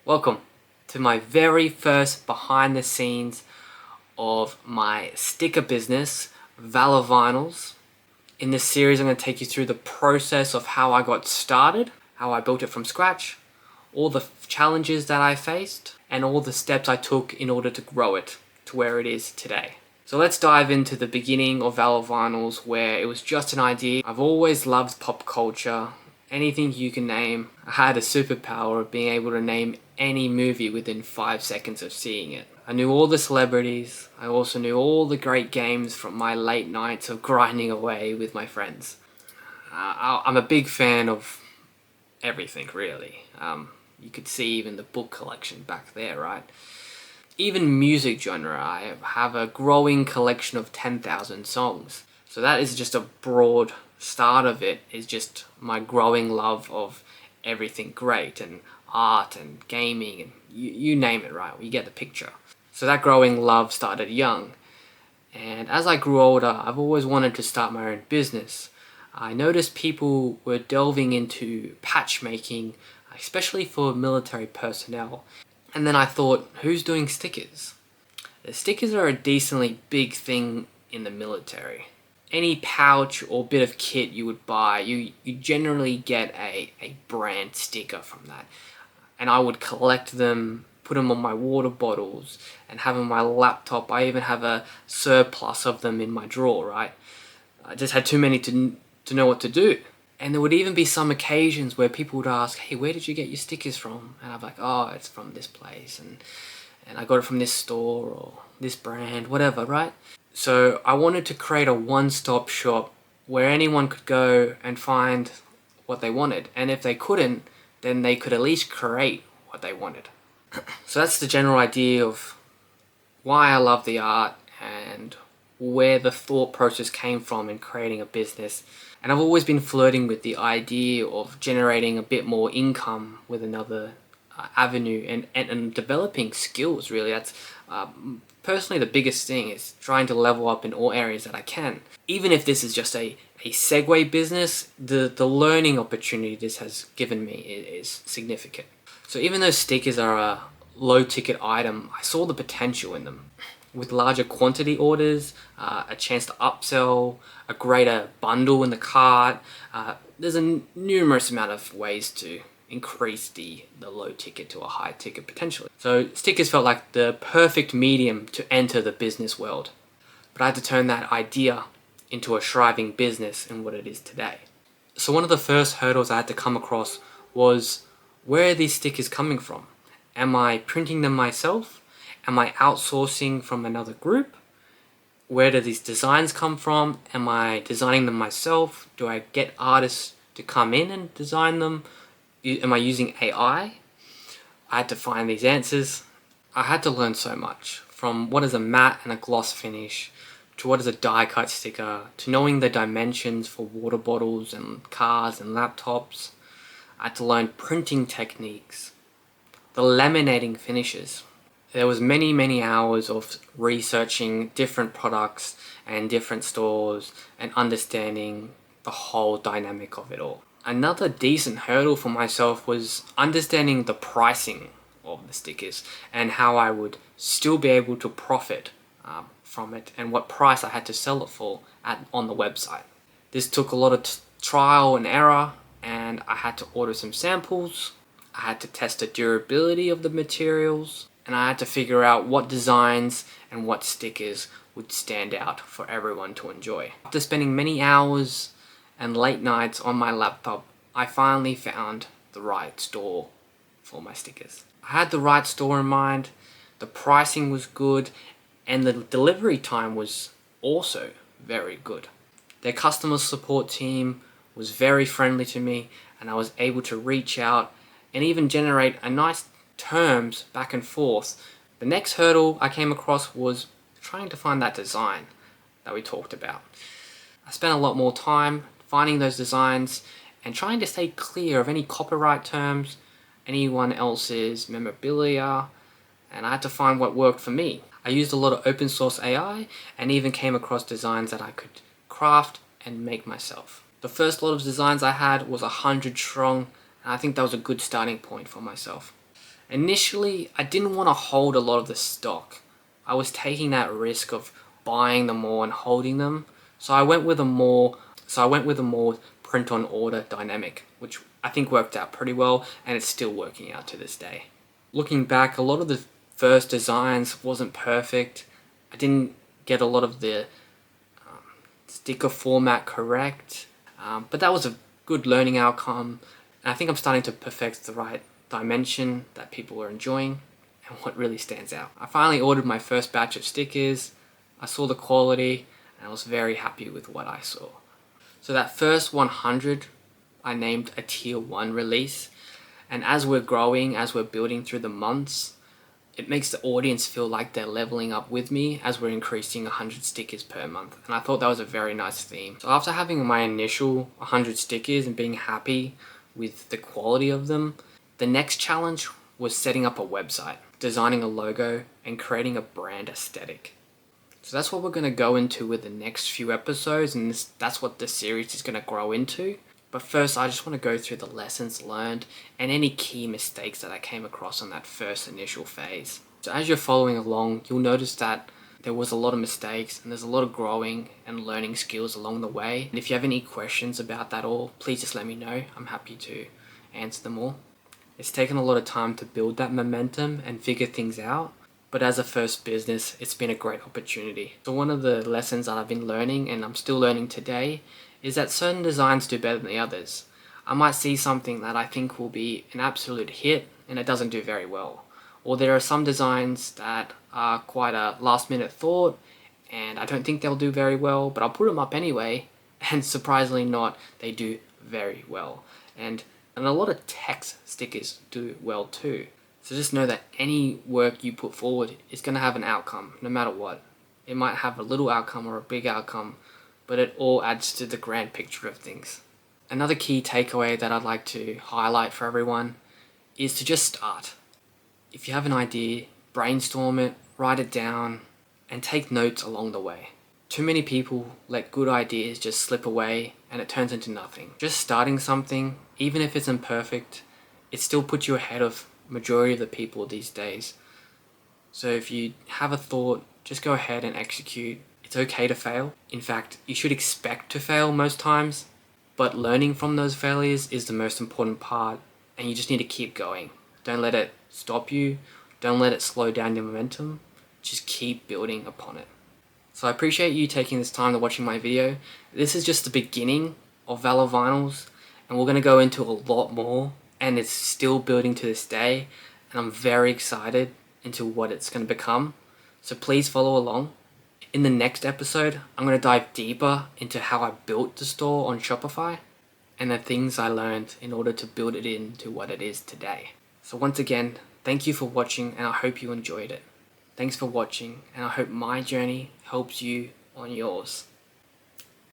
Welcome to my very first behind the scenes of my sticker business, Valor Vinyls. In this series, I'm going to take you through the process of how I got started, how I built it from scratch, all the challenges that I faced, and all the steps I took in order to grow it to where it is today. So let's dive into the beginning of Valor Vinyls, where it was just an idea. I've always loved pop culture. Anything you can name. I had a superpower of being able to name any movie within 5 seconds of seeing it. I knew all the celebrities. I also knew all the great games from my late nights of grinding away with my friends. I'm a big fan of everything, really. You could see even the book collection back there, right? Even music genre, I have a growing collection of 10,000 songs. So that is just a broad start of it, is just my growing love of everything great and art and gaming and you name it, right? You get the picture. So that growing love started young. And as I grew older, I've always wanted to start my own business. I noticed people were delving into patch making, especially for military personnel. And then I thought, who's doing stickers? The stickers are a decently big thing in the military. Any pouch or bit of kit you would buy, you generally get a brand sticker from that. And I would collect them, put them on my water bottles, and have them on my laptop. I even have a surplus of them in my drawer, right? I just had too many to know what to do. And there would even be some occasions where people would ask, hey, where did you get your stickers from? And I'm like, oh, it's from this place, and I got it from this store or this brand, whatever, right? So I wanted to create a one-stop shop where anyone could go and find what they wanted. And if they couldn't, then they could at least create what they wanted. So that's the general idea of why I love the art and where the thought process came from in creating a business. And I've always been flirting with the idea of generating a bit more income with another avenue and developing skills, really. That's personally the biggest thing, is trying to level up in all areas that I can. Even if this is just a segue business, the learning opportunity this has given me is significant. So even though stickers are a low ticket item, I saw the potential in them. With larger quantity orders, a chance to upsell, a greater bundle in the cart, there's a numerous amount of ways to increase the low ticket to a high ticket potentially. So stickers felt like the perfect medium to enter the business world. But I had to turn that idea into a thriving business in what it is today. So one of the first hurdles I had to come across was, where are these stickers coming from? Am I printing them myself? Am I outsourcing from another group? Where do these designs come from? Am I designing them myself? Do I get artists to come in and design them? Am I using AI? I had to find these answers. I had to learn so much, from what is a matte and a gloss finish, to what is a die cut sticker, to knowing the dimensions for water bottles and cars and laptops. I had to learn printing techniques, the laminating finishes. There was many hours of researching different products and different stores and understanding the whole dynamic of it all. Another decent hurdle for myself was understanding the pricing of the stickers and how I would still be able to profit from it, and what price I had to sell it for on the website. This took a lot of trial and error, and I had to order some samples. I had to test the durability of the materials, and I had to figure out what designs and what stickers would stand out for everyone to enjoy. After spending many hours and late nights on my laptop, I finally found the right store for my stickers. I had the right store in mind, the pricing was good, and the delivery time was also very good. Their customer support team was very friendly to me, and I was able to reach out and even generate a nice terms back and forth. The next hurdle I came across was trying to find that design that we talked about. I spent a lot more time finding those designs and trying to stay clear of any copyright terms, anyone else's memorabilia, and I had to find what worked for me. I used a lot of open source AI and even came across designs that I could craft and make myself. The first lot of designs I had was 100 strong, and I think that was a good starting point for myself. Initially, I didn't want to hold a lot of the stock. I was taking that risk of buying them all and holding them. So I went with a more print on order dynamic, which I think worked out pretty well, and it's still working out to this day. Looking back, a lot of the first designs wasn't perfect. I didn't get a lot of the sticker format correct, but that was a good learning outcome. And I think I'm starting to perfect the right dimension that people are enjoying and what really stands out. I finally ordered my first batch of stickers. I saw the quality and I was very happy with what I saw. So that first 100 I named a tier 1 release, and as we're growing, as we're building through the months, it makes the audience feel like they're leveling up with me as we're increasing 100 stickers per month. And I thought that was a very nice theme. So after having my initial 100 stickers and being happy with the quality of them, the next challenge was setting up a website, designing a logo, and creating a brand aesthetic. So that's what we're going to go into with the next few episodes, and that's what the series is going to grow into. But first, I just want to go through the lessons learned and any key mistakes that I came across on that first initial phase. So as you're following along, you'll notice that there was a lot of mistakes and there's a lot of growing and learning skills along the way. And if you have any questions about that all, please just let me know. I'm happy to answer them all. It's taken a lot of time to build that momentum and figure things out. But as a first business, it's been a great opportunity. So one of the lessons that I've been learning, and I'm still learning today, is that certain designs do better than the others. I might see something that I think will be an absolute hit and it doesn't do very well. Or there are some designs that are quite a last minute thought and I don't think they'll do very well, but I'll put them up anyway, and surprisingly not, they do very well. And a lot of text stickers do well too. So just know that any work you put forward is going to have an outcome, no matter what. It might have a little outcome or a big outcome, but it all adds to the grand picture of things. Another key takeaway that I'd like to highlight for everyone is to just start. If you have an idea, brainstorm it, write it down, and take notes along the way. Too many people let good ideas just slip away and it turns into nothing. Just starting something, even if it's imperfect, it still puts you ahead of majority of the people these days. So if you have a thought, just go ahead and execute. It's okay to fail. In fact, you should expect to fail most times, but learning from those failures is the most important part, and you just need to keep going. Don't let it stop you. Don't let it slow down your momentum. Just keep building upon it. So I appreciate you taking this time to watching my video. This is just the beginning of Valor Vinyls, and we're going to go into a lot more, and it's still building to this day, and I'm very excited into what it's going to become. So please follow along. In the next episode, I'm going to dive deeper into how I built the store on Shopify and the things I learned in order to build it into what it is today. So once again, thank you for watching, and I hope you enjoyed it. Thanks for watching, and I hope my journey helps you on yours.